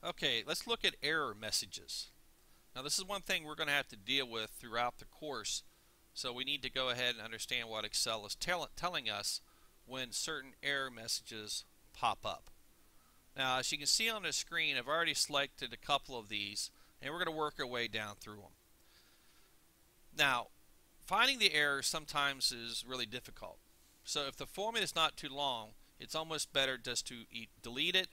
Okay, let's look at error messages. Now this is one thing we're going to have to deal with throughout the course, so we need to go ahead and understand what Excel is telling us when certain error messages pop up. Now as you can see on the screen, I've already selected a couple of these, and we're going to work our way down through them. Now, finding the error sometimes is really difficult. So if the formula is not too long, it's almost better just to delete it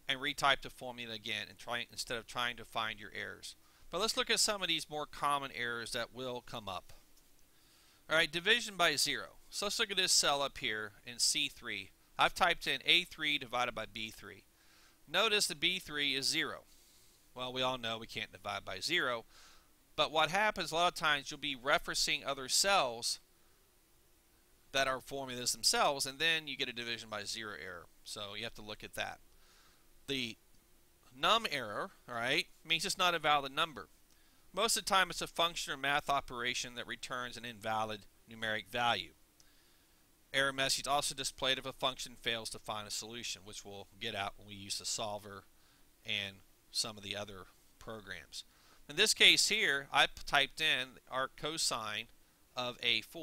and retype the formula again and instead of trying to find your errors. But let's look at some of these more common errors that will come up. Alright, division by 0. So let's look at this cell up here in C3. I've typed in A3 divided by B3. Notice the B3 is 0. Well, we all know we can't divide by 0. But what happens a lot of times, you'll be referencing other cells that are formulas themselves, and then you get a division by 0 error. So you have to look at that. The num error, alright, means it's not a valid number. Most of the time it's a function or math operation that returns an invalid numeric value. Error message also displayed if a function fails to find a solution, which we'll get out when we use the solver and some of the other programs. In this case here, I typed in arc cosine of A4.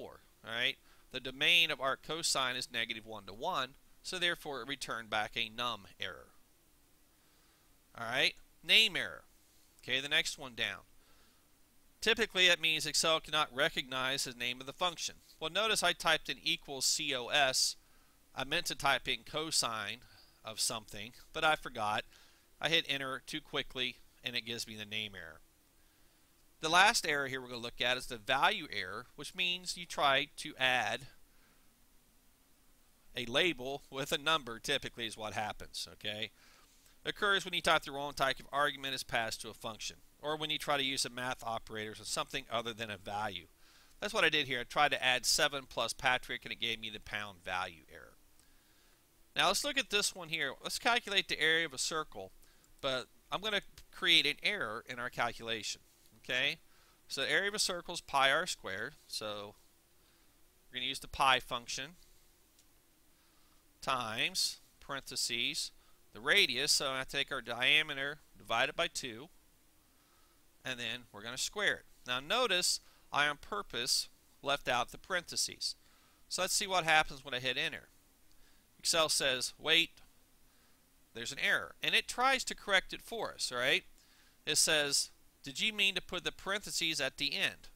Alright, the domain of arc cosine is -1 to 1, so therefore it returned back a num error. Alright, name error. Okay, the next one down. Typically that means Excel cannot recognize the name of the function. Well, notice I typed in equals COS. I meant to type in cosine of something, but I forgot. I hit enter too quickly and it gives me the name error. The last error here we're going to look at is the value error, which means you try to add a label with a number, typically is what happens. Okay, it occurs when you type the wrong type of argument is passed to a function, or when you try to use a math operator or something other than a value. That's what I did here. I tried to add 7 plus Patrick and it gave me the pound value error. Now let's look at this one here. Let's calculate the area of a circle, but I'm going to create an error in our calculation. Okay, so the area of a circle is pi r squared, so we're going to use the pi function times parentheses the radius, so I'm going to take our diameter divided by 2, and then we're going to square it. Now notice I on purpose left out the parentheses. So let's see what happens when I hit enter. Excel says, wait, there's an error, and it tries to correct it for us. Right? It says, did you mean to put the parentheses at the end?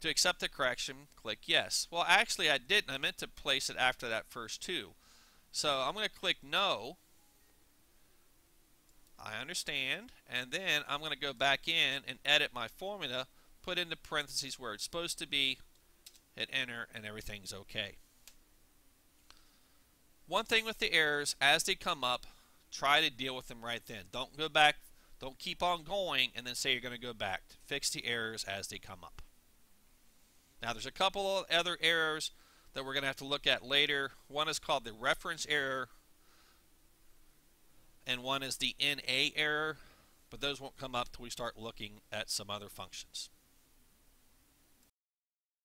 To accept the correction, click yes. Well, actually I didn't. I meant to place it after that first 2. So I'm going to click no. I understand. And then I'm going to go back in and edit my formula, put in the parentheses where it's supposed to be, hit enter, and everything's okay. One thing with the errors, as they come up, try to deal with them right then. Don't go back. Don't keep on going and then say you're going to go back. Fix the errors as they come up. Now there's a couple of other errors that we're going to have to look at later. One is called the reference error, and one is the NA error, but those won't come up till we start looking at some other functions.